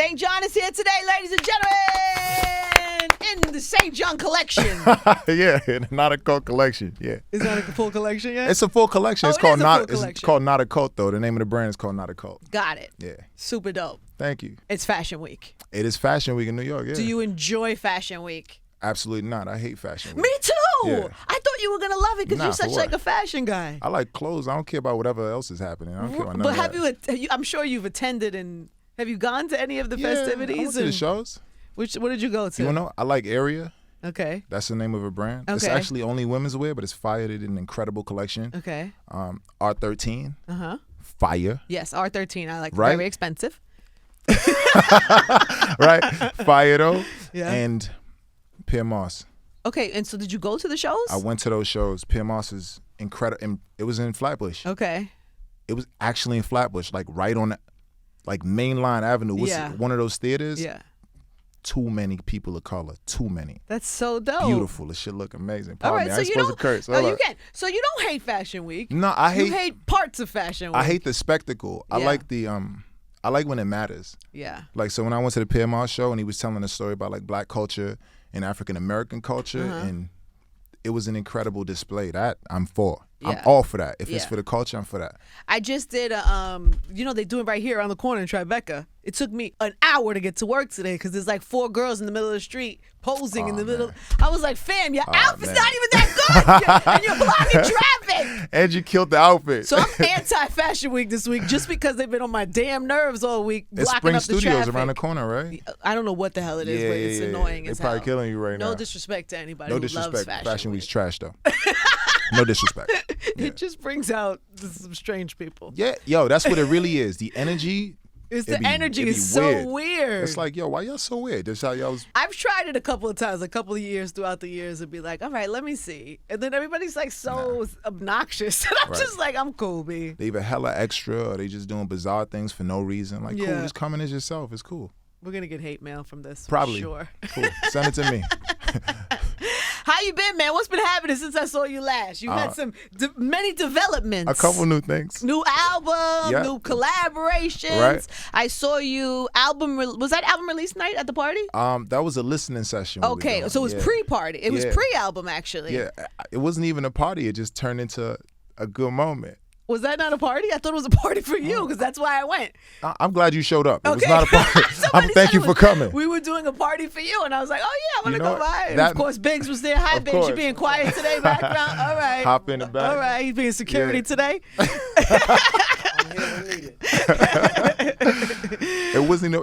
St. John is here today, ladies and gentlemen, in the St. John collection. Yeah, not a cult collection. Yeah. Is that a full collection yet? It's a full collection. It's called Not a Cult though. The name of the brand is called Not a Cult. Got it. Yeah. Super dope. Thank you. It's Fashion Week. It is Fashion Week in New York. Yeah. Do you enjoy Fashion Week? Absolutely not. I hate Fashion Week. Me too. Yeah. I thought you were gonna love it because you're such for like what? a fashion guy. I like clothes. I don't care about whatever else is happening. I don't care about none But of that. I'm sure you've attended and have you gone to any of the festivities? I went to the shows. What did you go to? You know, I like Area. Okay. That's the name of a brand. Okay. It's actually only women's wear, but it's fire. They did an incredible collection. Okay. R13. Uh-huh. Fire. Yes, R13. I like Right? very expensive. Right? Fire though. Yeah. And Pierre Moss. Okay, and so did you go to the shows? I went to those shows. Pierre Moss is incredible. It was in Flatbush. Okay. It was actually in Flatbush, like right on, like Mainline Avenue. What's one of those theaters? Yeah. Too many people of color. Too many. That's so dope. Beautiful. It should look amazing. All Pardon right, me. so I ain't supposed to curse. No, Hold you up. can. So you don't hate Fashion Week. No, You hate parts of Fashion Week. I hate the spectacle. I Yeah. like the I like when it matters. Yeah. Like, so when I went to the Pierre Moss show and he was telling a story about like black culture and African American culture, and it was an incredible display. That I'm for. Yeah. I'm all for that. If it's Yeah. for the culture, I'm for that. I just did they do it right here around the corner in Tribeca. It took me an hour to get to work today because there's like 4 girls in the middle of the street posing in the middle. I was like, fam, your outfit's not even that good, and you're blocking traffic. Angie killed the outfit. So I'm anti-Fashion Week this week just because they've been on my damn nerves all week, It's blocking Spring up the Studios traffic. around the corner, right? I don't know what the hell it is, but it's annoying They're as probably hell. killing you right now. No disrespect to anybody No who loves disrespect. Fashion Week's Week. trash though. No disrespect. Yeah. It just brings out some strange people. Yeah, yo, that's what it really is. The energy. Energy it'd be is so weird. It's like, yo, why y'all so weird? That's how y'all was. I've tried it a couple of times, a couple of years throughout the years, and be like, all right, let me see. And then everybody's like so obnoxious. And I'm just like, I'm cool, B. They either hella extra or they just doing bizarre things for no reason. Like, cool, just come in as yourself. It's cool. We're going to get hate mail from this. Probably. Sure. Cool. Send it to me. How you been, man? What's been happening since I saw you last? You had many developments. A couple new things. New album, new collaborations. Right. I saw you was that album release night at the party? That was a listening session. Okay, so it was pre-party. It was pre-album, actually. Yeah, it wasn't even a party. It just turned into a good moment. Was that not a party? I thought it was a party for you because that's why I went. I'm glad you showed up. It was Okay. not a party. Thank you for coming. We were doing a party for you, and I was like, oh, yeah, I'm going to go by. And that- of course, Biggs was there. Hi, Of Biggs. You course. being quiet today, background? All right. Hop in the back. All right. He's being security today. It wasn't.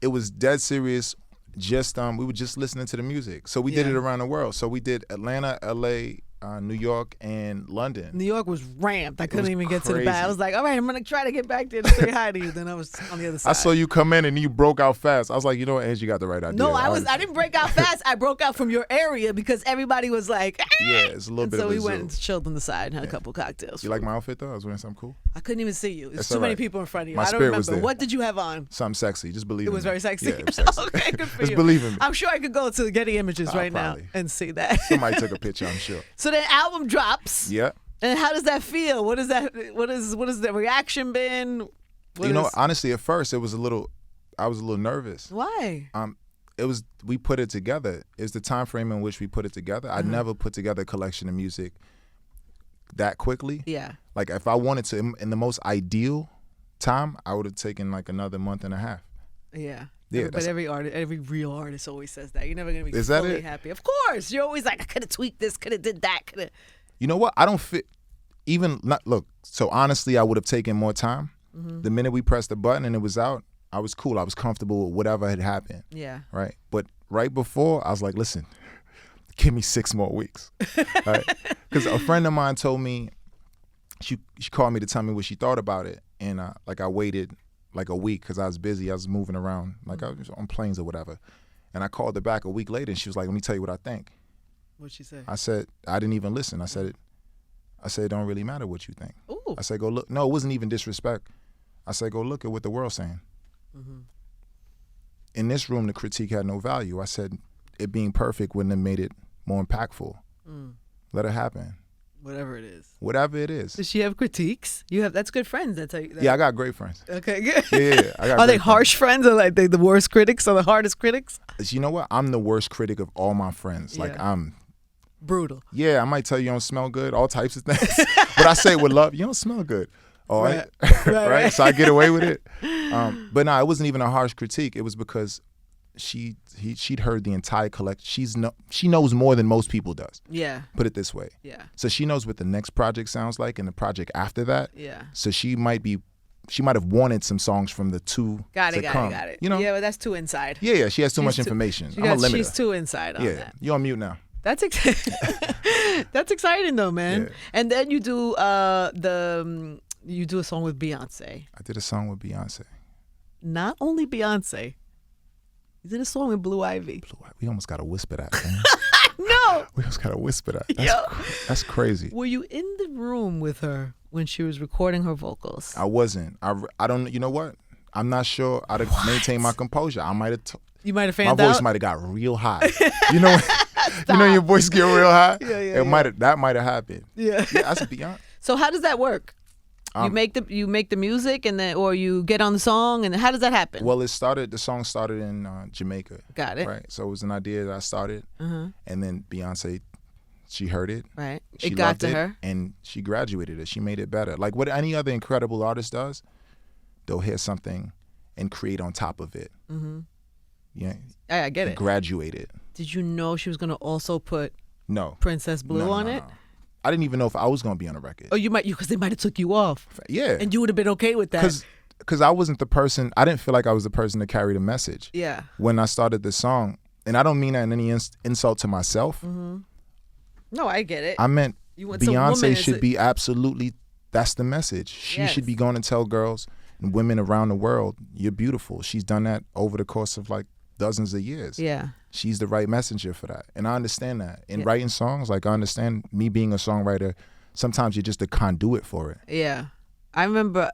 It was dead serious. Just we were just listening to the music. So we did it around the world. So we did Atlanta, LA, New York, and London. New York was ramped. I couldn't was even get to the crazy. back. I was like, all right, I'm going to try to get back there to say hi to you. Then I was on the other side. I saw you come in and you broke out fast. I was like, you know what, Angie got the right idea. No, I didn't break out fast. I broke out from your area because everybody was like, Yeah, it's a little and bit so of a we went zoo. and chilled on the side and had a couple cocktails. You like my outfit though? I was wearing something cool. I couldn't even see you. There's It's too all many right. people in front of you. My I don't spirit was remember. there. What did you have on? Something sexy. Just believe It in was me. very sexy. Yeah, it was sexy. Okay, good for Just you. believe in me. I'm sure I could go to Getty Images right now probably. and see that. Somebody took a picture, I'm sure. So the album drops. Yeah. And how does that feel? What is that? What is the reaction been? Honestly, at first I was a little nervous. Why? We put it together. It's the time frame in which we put it together. I never put together a collection of music that quickly. Yeah. Like if I wanted to, in the most ideal time, I would have taken like another month and a half. Yeah. Yeah, But every real artist always says that. You're never gonna be Is that fully it? happy. Of course. You're always like, I could have tweaked this, could have did that, could have. You know what? I don't fit. Look. So honestly, I would have taken more time. The minute we pressed the button and it was out, I was cool. I was comfortable with whatever had happened. Yeah. Right. But right before, I was like, listen, give me 6 more weeks. Right? Because a friend of mine told me, she called me to tell me what she thought about it, and I waited like a week because I was busy. I was moving around, like I was on planes or whatever. And I called her back a week later, and she was like, let me tell you what I think. What'd she say? I said, I didn't even listen. I said, it don't really matter what you think. Ooh. I said, go look. No, it wasn't even disrespect. I said, go look at what the world's saying. In this room, the critique had no value. I said, it being perfect wouldn't have made it more impactful. Let it happen. Whatever it is. Whatever it is. Does she have critiques? That's good friends. That's how you. Yeah, I got great friends. Okay, good. Yeah, I got Are they great harsh friends or like they the worst critics or the hardest critics? You know what? I'm the worst critic of all my friends. Like I'm brutal. Yeah, I might tell you don't smell good, all types of things. But I say with love, you don't smell good. All right. Right. So I get away with it. But no, it wasn't even a harsh critique. It was because she'd heard the entire collection. She knows more than most people does. Yeah. Put it this way. Yeah. So she knows what the next project sounds like and the project after that. Yeah. So she might have wanted some songs from the two. Got it. You know? Yeah, but that's too inside. Yeah. She has too much information. I'm a limiter. She's too inside on that. Yeah. You're on mute now. That's that's exciting though, man. Yeah. And then you do you do a song with Beyonce. I did a song with Beyonce. Not only Beyonce. You did a song with Blue Ivy. We almost got to whisper that, man. No. We almost got to whisper that. That's crazy. Were you in the room with her when she was recording her vocals? I wasn't. I don't. You know what? I'm not sure. I'd have maintained my composure. I might have. You might have fanned out? My voice might have got real high. You know. You know your voice get real high. Yeah. That might have happened. Yeah. That's Beyonce. So how does that work? You make the music and then, or you get on the song, and how does that happen? Well, the song started in Jamaica. Got it. Right. So it was an idea that I started, and then Beyonce, she heard it. Right. She it got loved to it, her, and she graduated it. She made it better. Like what any other incredible artist does, they'll hear something and create on top of it. Mm-hmm. Yeah. I get it. Graduate it. Did you know she was gonna also put No Princess Blue on it? No. I didn't even know if I was going to be on a record. Oh, because they might have took you off. Yeah. And you would have been okay with that. Because I wasn't the person, I didn't feel like I was the person to carry the message. Yeah. When I started this song, and I don't mean that in any insult to myself. Mm-hmm. No, I get it. I meant Beyonce should be absolutely, that's the message. She should be going to tell girls and women around the world, you're beautiful. She's done that over the course of like dozens of years. Yeah. She's the right messenger for that. And I understand that. In writing songs, like I understand me being a songwriter, sometimes you're just a conduit for it. Yeah. I remember,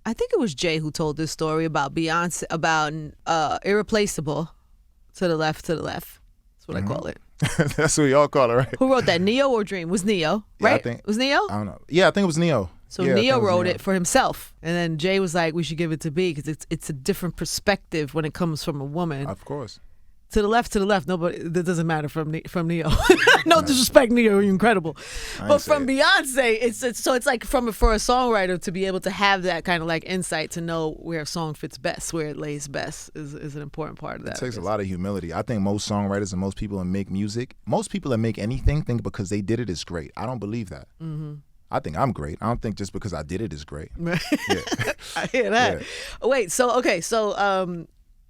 I think it was Jay who told this story about Beyonce, about Irreplaceable, to the left. That's what I call it. That's what we all call it, right? Who wrote that, Neo or Dream? It was Neo, right? Yeah, I think, it was Neo? I don't know. Yeah, I think it was Neo. So Neo wrote it for himself. And then Jay was like, we should give it to B because it's a different perspective when it comes from a woman. Of course. To the left, nobody, that doesn't matter from Neo. No disrespect, Neo, you're incredible. But from Beyonce, it's like for a songwriter to be able to have that kind of like insight to know where a song fits best, where it lays best is an important part of that. It takes a lot of humility. I think most songwriters and most people that make music, most people that make anything think because they did it is great. I don't believe that. Mm-hmm. I think I'm great. I don't think just because I did it is great. Yeah. I hear that. Yeah. Wait, so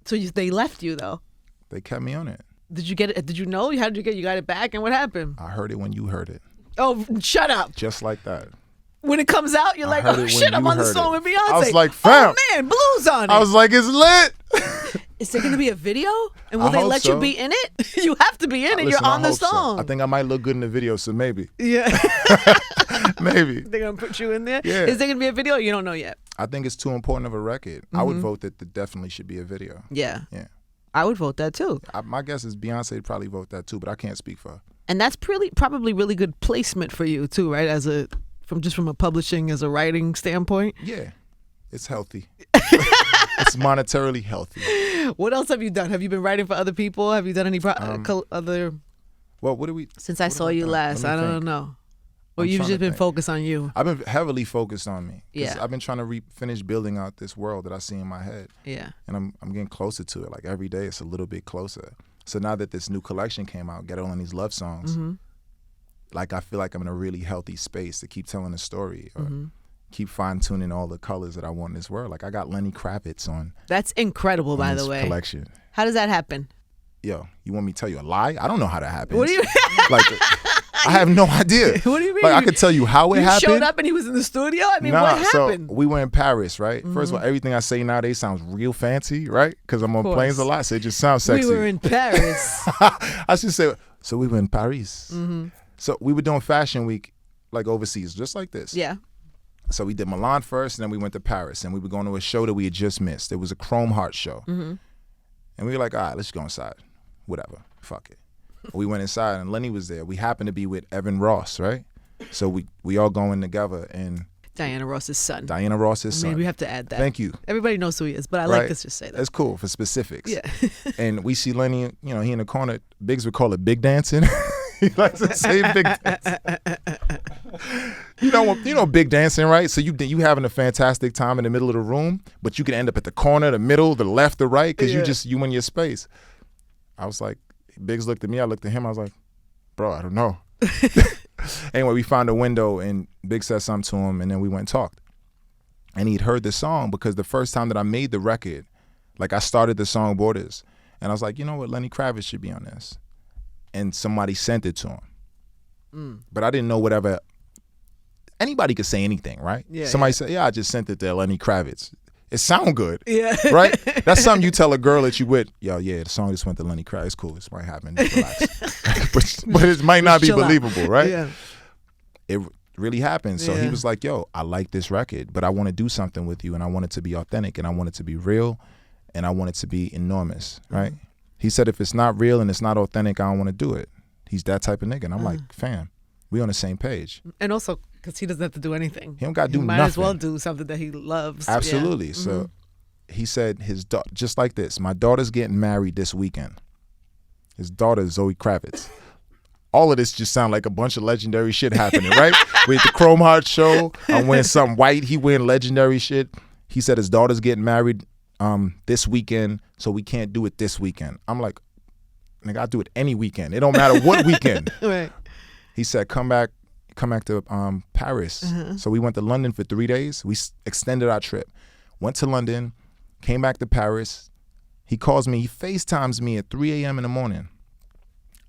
they left you though. They kept me on it. Did you get it? Did you know? How did you get? You got it back, and what happened? I heard it when you heard it. Oh, shut up! Just like that. When it comes out, you're like, "Oh shit, I'm on the song with Beyonce." I was like, "Fam, oh man, Blue's on it." I was like, "It's lit." Is there gonna be a video? And will they let you be in it? You have to be in it. Listen, you're on the song. So. I think I might look good in the video, so maybe. Yeah. Maybe. They're gonna put you in there. Yeah. Is there gonna be a video? You don't know yet. I think it's too important of a record. Mm-hmm. I would vote that there definitely should be a video. Yeah. Yeah. I would vote that too. My guess is Beyonce would probably vote that too, but I can't speak for her. And that's probably really good placement for you too, right? From a publishing, as a writing standpoint. Yeah, it's healthy. It's monetarily healthy. What else have you done? Have you been writing for other people? Have you done any other? Well, what do we? Since I saw you last, I don't know. Or you've just been focused on you? I've been heavily focused on me. Yeah. I've been trying to finish building out this world that I see in my head. Yeah. And I'm getting closer to it. Like every day, it's a little bit closer. So now that this new collection came out, Get On These Love Songs, like I feel like I'm in a really healthy space to keep telling a story or keep fine tuning all the colors that I want in this world. Like I got Lenny Kravitz on. That's incredible, by the way. Collection. How does that happen? Yo, you want me to tell you a lie? I don't know how that happens. What do you like? I have no idea. What do you mean? Like I could tell you how it happened. You showed up and he was in the studio? I mean, what happened? So we were in Paris, right? First of all, everything I say nowadays sounds real fancy, right? Because I'm on planes a lot, so it just sounds sexy. We were in Paris. I should say, so we were in Paris. So we were doing Fashion Week, like overseas, just like this. Yeah. So we did Milan first, and then we went to Paris, and we were going to a show that we had just missed. It was a Chrome Heart show. And we were like, all right, let's go inside. Whatever, fuck it. We went inside and Lenny was there. We happened to be with Evan Ross, right? So we all going together, and Diana Ross's son. Diana Ross's son. Maybe we have to add that. Thank you. Everybody knows who he is, but I like to just say that. That's cool for specifics. Yeah. And we see Lenny, he in the corner. Biggs would call it big dancing. He likes to say big dancing. Big dancing, right? So you having a fantastic time in the middle of the room, but you can end up at the corner, the middle, the left, the right, because you in your space. I was like, Biggs looked at me, I looked at him, I was like, bro, I don't know. Anyway, we found a window and Big said something to him, and then we went and talked. And he'd heard the song because the first time that I made the record, like I started the song Borders, and I was like, you know what, Lenny Kravitz should be on this. And somebody sent it to him. But I didn't know whatever. Anybody could say anything, right? Yeah, somebody said, I just sent it to Lenny Kravitz. It sound good. Yeah. Right? That's something you tell a girl that you with, the song just went to Lenny Kravitz. It's cool. This might happen. Relax. but it might not be believable, right? Yeah. It really happened. So he was like, I like this record, but I want to do something with you, and I want it to be authentic, and I want it to be real, and I want it to be enormous, right? He said, if it's not real and it's not authentic, I don't want to do it. He's that type of nigga. And I'm like, fam, we on the same page. And also, because he doesn't have to do anything. He don't got to do nothing. nothing. Might as well do something that he loves. Absolutely. So he said, just like this, my daughter's getting married this weekend. His daughter is Zoe Kravitz. All of this just sound like a bunch of legendary shit happening, right? We at the Chrome Heart show. I'm wearing something white. He wearing legendary shit. He said his daughter's getting married this weekend, so we can't do it this weekend. I'm like, nigga, I'll do it any weekend. It don't matter what weekend. Right. He said, come back to Paris. So we went to London for 3 days. We extended our trip. Went to London, came back to Paris. He calls me, he FaceTimes me at 3 a.m. in the morning.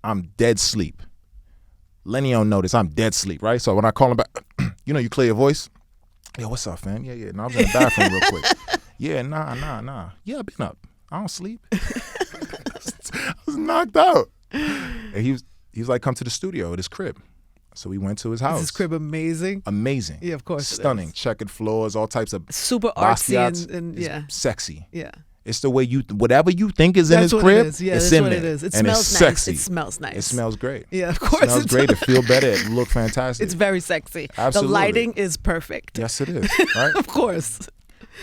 I'm dead sleep. Lenny don't know this. I'm dead sleep, right? So when I call him back, you clear your voice. Yo, what's up, fam? Yeah. No, I was in the bathroom real quick. Yeah, nah. Yeah, I've been up. I don't sleep. I was knocked out. And he was like, come to the studio at his crib. So we went to his house. Is his crib amazing? Amazing. Yeah, of course. Stunning. Checkered floors, all types of super artsy and sexy. Yeah. It's the way whatever you think is in his crib, it's in there. It is. It and smells it's nice. sexy. It smells nice. It smells great. Yeah, of course. It smells great. It feel better. It look fantastic. It's very sexy. Absolutely. The lighting is perfect. Yes, it is. Right? Of course.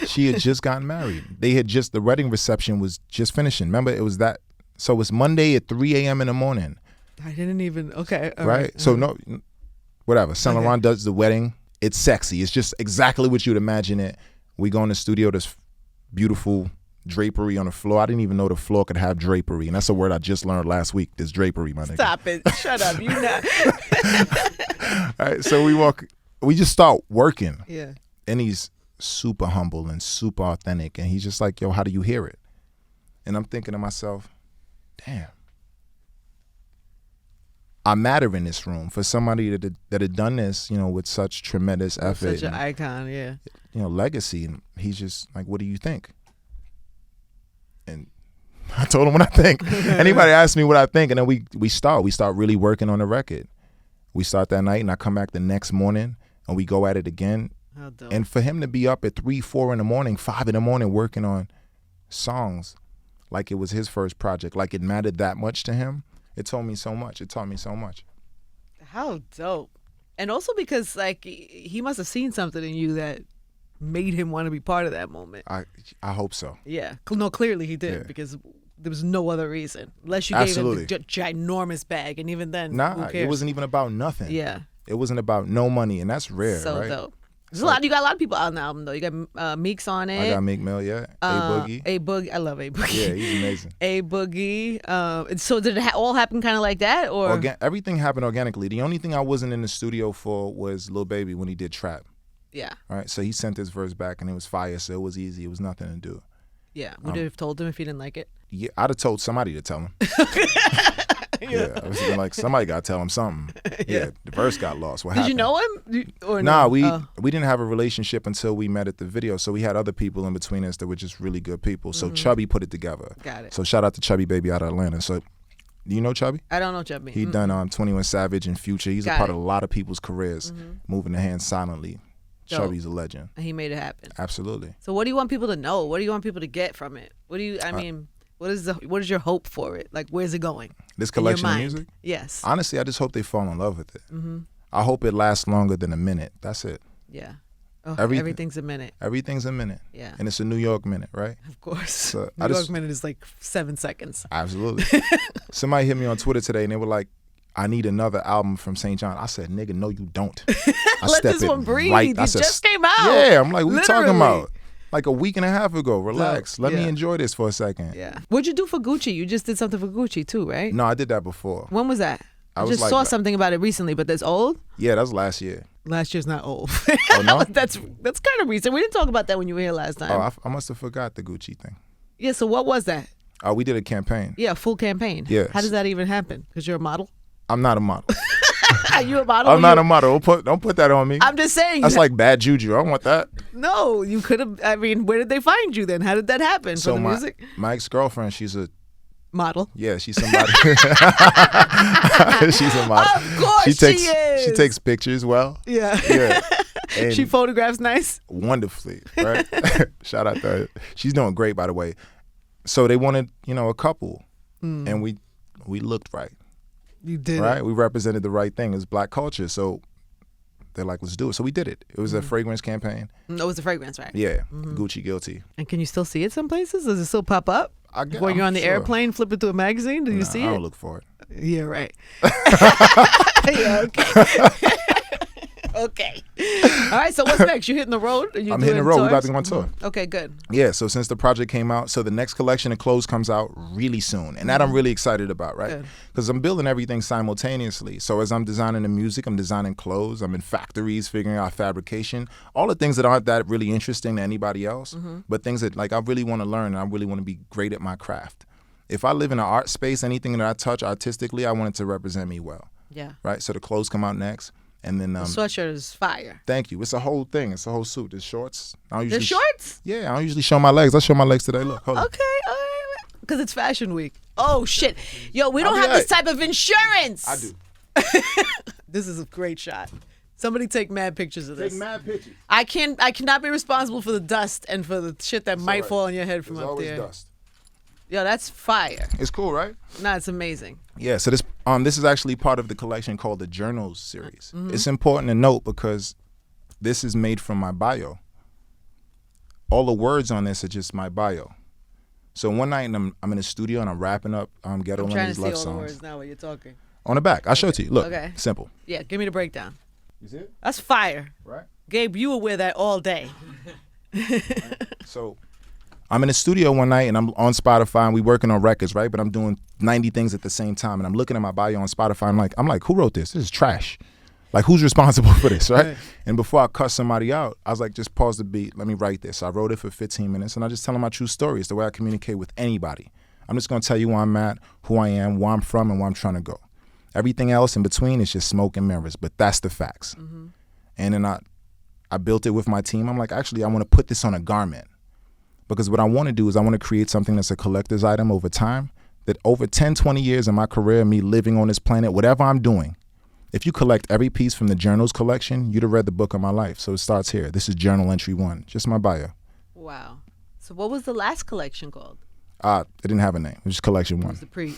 She had just gotten married. The wedding reception was just finishing. Remember, it was that. So it's Monday at 3 a.m. in the morning. I didn't even. Okay. All right. So no, whatever. Saint Laurent does the wedding. It's sexy. It's just exactly what you'd imagine it. We go in the studio. There's beautiful drapery on the floor. I didn't even know the floor could have drapery, and that's a word I just learned last week. There's drapery, my nigga. Stop it! Shut up! You not. All right, so we just start working. Yeah. And he's super humble and super authentic, and he's just like, yo, how do you hear it? And I'm thinking to myself, damn, I matter in this room for somebody that had done this, with such tremendous effort. Such an icon, yeah. Legacy, and he's just like, what do you think? And I told him what I think. Anybody asked me what I think, and then we start really working on the record. We start that night, and I come back the next morning, and we go at it again. How dope. And for him to be up at 3, 4 in the morning, 5 in the morning working on songs like it was his first project, like it mattered that much to him, it told me so much. It taught me so much. How dope. And also because he must have seen something in you that made him want to be part of that moment. I hope so. Yeah. No, clearly he did, because there was no other reason. Unless you gave him the ginormous bag, and even then, nah, who cares? It wasn't even about nothing. Yeah. It wasn't about no money, and that's rare, so right? Dope. You got a lot of people on the album though. You got Meek's on it. I got Meek Mill, yeah. A-Boogie. A-Boogie. I love A-Boogie. Yeah, he's amazing. A-Boogie. So did it all happen kind of like that, or everything happened organically? The only thing I wasn't in the studio for was Lil Baby when he did Trap. Yeah. All right. So he sent his verse back, and it was fire. So it was easy. It was nothing to do. Yeah. Would you have told him if he didn't like it? Yeah, I'd have told somebody to tell him. Yeah, I was thinking like somebody got to tell him something. Yeah, the verse got lost. What happened? Did you know him? Or nah, no? we didn't have a relationship until we met at the video. So we had other people in between us that were just really good people. So Chubby put it together. Got it. So shout out to Chubby Baby out of Atlanta. So do you know Chubby? I don't know Chubby. He done 21 Savage and Future. He's a part of a lot of people's careers, moving the hand silently. Dope. Chubby's a legend. And he made it happen. Absolutely. So what do you want people to know? What do you want people to get from it? What is your hope for it? Like, where's it going? This collection of music? Yes. Honestly, I just hope they fall in love with it. I hope it lasts longer than a minute. That's it. Yeah. Oh, Everything- everything's a minute. Everything's a minute. Yeah. And it's a New York minute, right? Of course. So New York minute is like 7 seconds. Absolutely. Somebody hit me on Twitter today and they were like, I need another album from St. John. I said, nigga, no, you don't. I Let step this it one breathe. Right. It just came out. Yeah, I'm like, what you talking Literally. about? Like a week and a half ago. Relax. Let me yeah. enjoy this for a second. Yeah. What'd you do for Gucci? You just did something for Gucci too, right? No, I did that before. When was that? I was just like- saw something about it recently, but that's old? Yeah, that was last year. Last year's not old. Oh, no? That's kind of recent. We didn't talk about that when you were here last time. Oh, I must have forgot the Gucci thing. Yeah, so what was that? We did a campaign. Yeah, full campaign. Yes. How does that even happen? Because you're a model? I'm not a model. Are you a model? I'm not a model. Don't put that on me. I'm just saying. That's like bad juju. I don't want that. No, you could have. I mean, where did they find you then? How did that happen? So for the music? my ex-girlfriend, she's a Model. Yeah, she's somebody. She's a model. Of course she takes is. she takes pictures well. Yeah. Yeah. And She photographs nice. wonderfully, right? Shout out to her. She's doing great, by the way. So they wanted, a couple, and we looked right, You did right? it. We represented the right thing as Black culture. So they're like, let's do it. So we did it. It was a fragrance campaign. No, it was a fragrance, right? Yeah, Gucci guilty. And can you still see it some places? Does it still pop up? When I'm you're on the sure. airplane, flip it to a magazine, do you Nah, see I it? don't look for it. Yeah, right. Yeah, okay. Okay. All right, so what's next? You hitting the road? Are you I'm doing hitting the road. We about tours? to go on tour. Okay, good. Yeah, so since the project came out, so the next collection of clothes comes out really soon. And that I'm really excited about, right? Good. Because I'm building everything simultaneously. So as I'm designing the music, I'm designing clothes, I'm in factories figuring out fabrication, all the things that aren't that really interesting to anybody else, but things that like I really want to learn and I really want to be great at my craft. If I live in an art space, anything that I touch artistically, I want it to represent me well, Yeah. right? So the clothes come out next. And then The sweatshirt is fire. thank you. It's a whole thing. It's a whole suit. There's shorts. I don't The usually shorts? Yeah, I don't usually show my legs. I'll show my legs today. Look, hold on. Okay, all right. Because it's fashion week. Oh, shit. Yo, we don't I'll be have this all right. type of insurance. I do. This is a great shot. Somebody take mad pictures of this. Take mad pictures. I cannot be responsible for the dust and for the shit that might alright. fall on your head from There's up always there. dust. Yo, that's fire. It's cool, right? Nah, it's amazing. Yeah, so this is actually part of the collection called the Journals series. It's important to note because this is made from my bio. All the words on this are just my bio. So one night I'm in the studio and I'm wrapping up Ghetto I'm trying to Lenny's see love all the songs. words now while you're talking. On the back, I'll show it to you. Look, Okay. simple. Yeah, give me the breakdown. You see it? That's fire. Right? Gabe, you will wear that all day. So I'm in the studio one night and I'm on Spotify and we working on records, right? But I'm doing 90 things at the same time and I'm looking at my bio on Spotify and I'm like, who wrote this? This is trash. Like, who's responsible for this, right? Right. And before I cuss somebody out, I was like, just pause the beat. Let me write this. So I wrote it for 15 minutes and I just tell them my true story. It's the way I communicate with anybody. I'm just gonna tell you where I'm at, who I am, where I'm from, and where I'm trying to go. Everything else in between is just smoke and mirrors, but that's the facts. And then I built it with my team. I'm like, actually, I want to put this on a garment. Because what I want to do is I want to create something that's a collector's item over time, that over 10, 20 years in my career, me living on this planet, whatever I'm doing, if you collect every piece from the Journals collection, you'd have read the book of my life. So it starts here. This is journal entry 1, just my bio. Wow. So what was the last collection called? It didn't have a name. It was just collection 1. It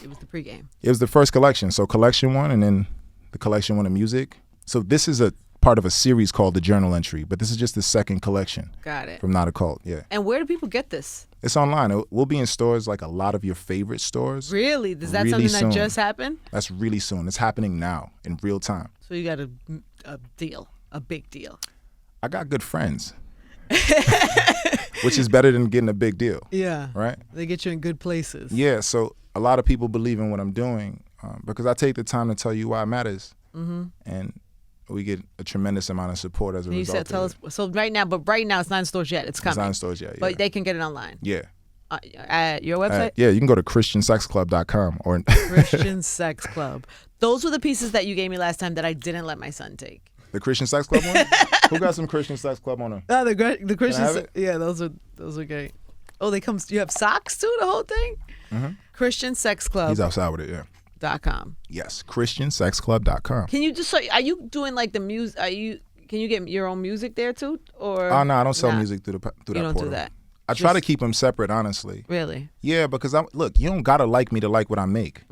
was the pregame. It was the first collection. So collection 1 and then the collection 1 of music. So this is a part of a series called the Journal Entry, but this is just the second collection Got it. from Not a Cult. Yeah. And where do people get this? It's online. We'll be in stores like a lot of your favorite stores. Really? Is that Really something soon. that just happened? That's really soon. It's happening now in real time. So you got a deal, a big deal. I got good friends, which is better than getting a big deal, Yeah. right? They get you in good places. Yeah, so a lot of people believe in what I'm doing because I take the time to tell you why it matters. And we get a tremendous amount of support as a And you result said, tell of us. So right now it's not in stores yet. It's coming. It's not in stores yet, yeah. But they can get it online. Yeah. At your website? Yeah, you can go to christiansexclub.com or Christian Sex Club. Those were the pieces that you gave me last time that I didn't let my son take. the Christian Sex Club one? Who got some Christian Sex Club on them? Oh, the Christian. have it? Yeah, those are great. Oh, they come. You have socks too. The whole thing. Christian Sex Club. He's outside with it, yeah. .com. Yes, christiansexclub.com. Can you just are you doing like the music? Can you get your own music there too? Or Oh, no, I don't sell Nah. music through that You don't portal. do that. I try to keep them separate, honestly. Really? Yeah, because look, you don't gotta like me to like what I make,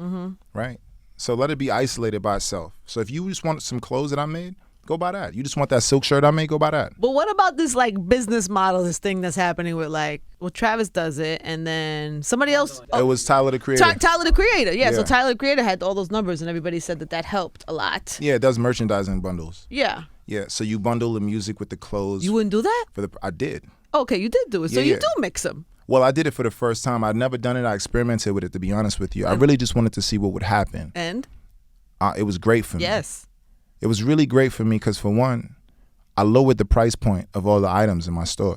right? So let it be isolated by itself. So if you just want some clothes that I made, go buy that. You just want that silk shirt I made, go buy that. But what about this like business model, this thing that's happening with like, well, Travis does it and then somebody else. It was Tyler the Creator. Tyler the Creator, yeah. So Tyler the Creator had all those numbers and everybody said that helped a lot. Yeah, it does merchandising bundles. Yeah. Yeah, so you bundle the music with the clothes. You wouldn't do that? I did. Okay, you did do it. So you do mix them. Well, I did it for the first time. I'd never done it. I experimented with it, to be honest with you. I really just wanted to see what would happen. And? It was great for me. Yes. It was really great for me because, for one, I lowered the price point of all the items in my store.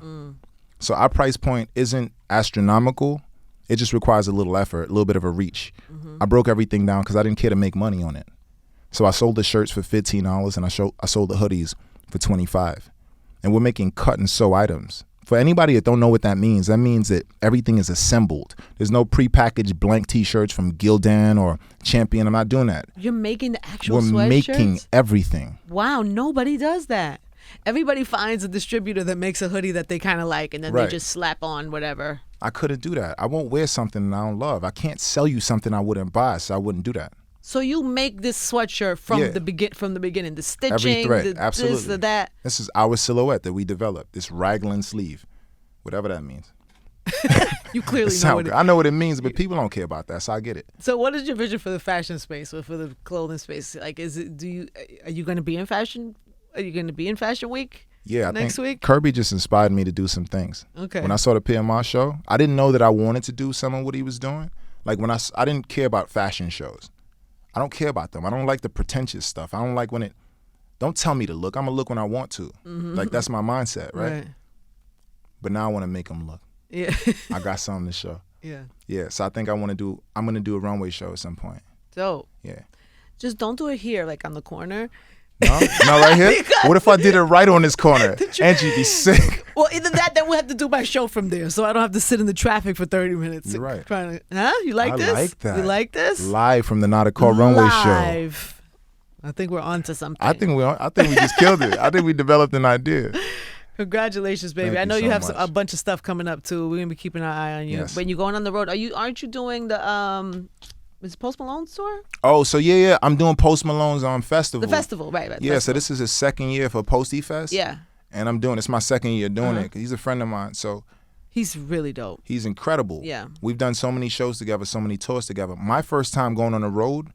So our price point isn't astronomical. It just requires a little effort, a little bit of a reach. I broke everything down because I didn't care to make money on it. So I sold the shirts for $15 and I sold the hoodies for $25. And we're making cut and sew items. For anybody that don't know what that means that everything is assembled. There's no prepackaged blank T-shirts from Gildan or Champion. I'm not doing that. You're making the actual sweatshirts? We're making everything. Wow, nobody does that. Everybody finds a distributor that makes a hoodie that they kind of like, and then they just slap on whatever. I couldn't do that. I won't wear something that I don't love. I can't sell you something I wouldn't buy, so I wouldn't do that. So you make this sweatshirt from the beginning, the stitching, every thread, absolutely. This, the that. This is our silhouette that we developed. This raglan sleeve, whatever that means. You clearly know what it. I know what it means, but people don't care about that, so I get it. So what is your vision for the fashion space or for the clothing space? Like, are you going to be in fashion? Are you going to be in Fashion Week? Yeah, next week. Kirby just inspired me to do some things. Okay. When I saw the PMR show, I didn't know that I wanted to do some of what he was doing. Like when I didn't care about fashion shows. I don't care about them. I don't like the pretentious stuff. I don't like when don't tell me to look. I'm gonna look when I want to. Like that's my mindset, right? But now I want to make them look. Yeah. I got something to show. Yeah. Yeah. So I think I'm gonna do a runway show at some point. Dope. Yeah. Just don't do it here, like on the corner. No, not right here. What if I did it right on this corner? Angie be sick. Well, either that, then we'll have to do my show from there, so I don't have to sit in the traffic for 30 minutes. You're right. You like this? I like that. You like this? Live from the Not a Call Runway Show. Live. I think we're on to something. I think we just killed it. I think we developed an idea. Congratulations, baby. I know you have a bunch of stuff coming up too. We're gonna be keeping our eye on you. Yes. When you're going on the road, aren't you doing the is it Post Malone's tour? Oh, so yeah. I'm doing Post Malone's festival. The festival, right. Yeah, festival. so this is his second year for Posty Fest. Yeah. And it's my second year doing it. 'Cause he's a friend of mine. So he's really dope. He's incredible. Yeah. We've done so many shows together, so many tours together. My first time going on the road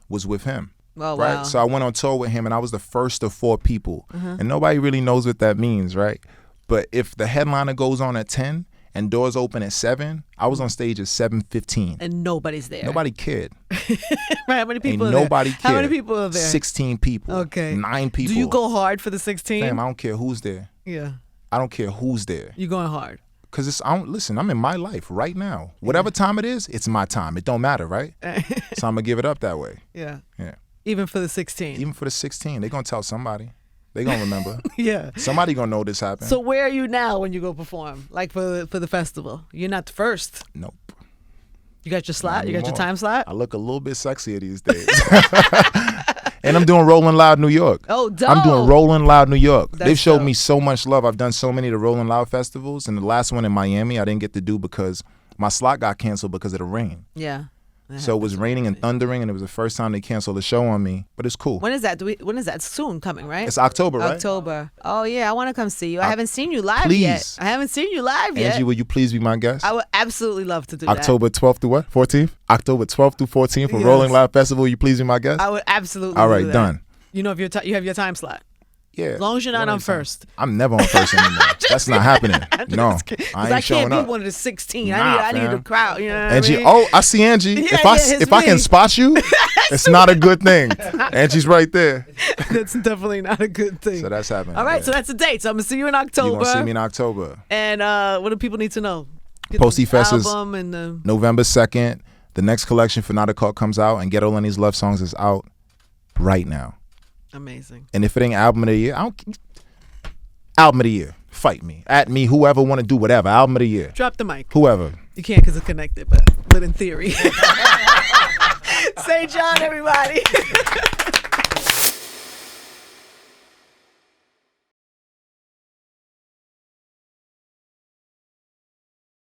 was with him. Oh, right? wow. So I went on tour with him and I was the first of 4 people. And nobody really knows what that means, right? But if the headliner goes on at 10 and doors open at 7, I was on stage at 7:15. And nobody's there. Nobody cared. Right, how many people Ain't are there? nobody cared. How many people are there? 16 people. Okay. 9 people. Do you go hard for the 16? Fam, I don't care who's there. Yeah. I don't care who's there. You going hard? Because listen, I'm in my life right now. Whatever time it is, it's my time. It don't matter, right? So I'm going to give it up that way. Yeah. Yeah. Even for the 16? Even for the 16. They're going to tell somebody. They going to remember. Yeah. Somebody going to know this happened. So where are you now when you go perform? Like for the festival? You're not the first? Nope. You got your slot? You got your time slot? I look a little bit sexier these days. And I'm doing Rolling Loud New York. Oh, dope. I'm doing Rolling Loud New York. That's They've showed dope. me so much love. I've done so many of the Rolling Loud festivals. And the last one in Miami, I didn't get to do because my slot got canceled because of the rain. Yeah. So it was raining and thundering, and it was the first time they canceled the show on me. But it's cool. When is that? When is that? Soon coming, right? It's October, right? October. Oh yeah, I want to come see you. I haven't seen you live please. yet. I haven't seen you live yet. Angie, will you please be my guest? I would absolutely love to do October 12th through what? 14th? October 12th through 14th for Yes. Rolling Loud Festival. Will you please be my guest? that. I would absolutely. All right, do that. done. You know, if you have your time slot. Yeah. As long as you're not on first. I'm never on first anymore. That's not happening. No, I ain't showing can't be up. one of the 16. Nah, I need a fam. crowd. You know what Angie, I mean? oh, I see Angie. Yeah, if I can spot you, it's not a good thing. Angie's right there. That's definitely not a good thing. So that's happening. All right, yeah. so that's the date. So I'm gonna see you in October. You're gonna see me in October. And what do people need to know? Posty Fest is album and the November 2nd. The next collection for Not a Cult comes out, and Ghetto Lenny's Love Songs is out right now. Amazing. And if it ain't album of the year, album of the year. Fight me. At me, whoever want to do whatever. Album of the year. Drop the mic. Whoever. You can't because it's connected, but in theory. St. John, everybody.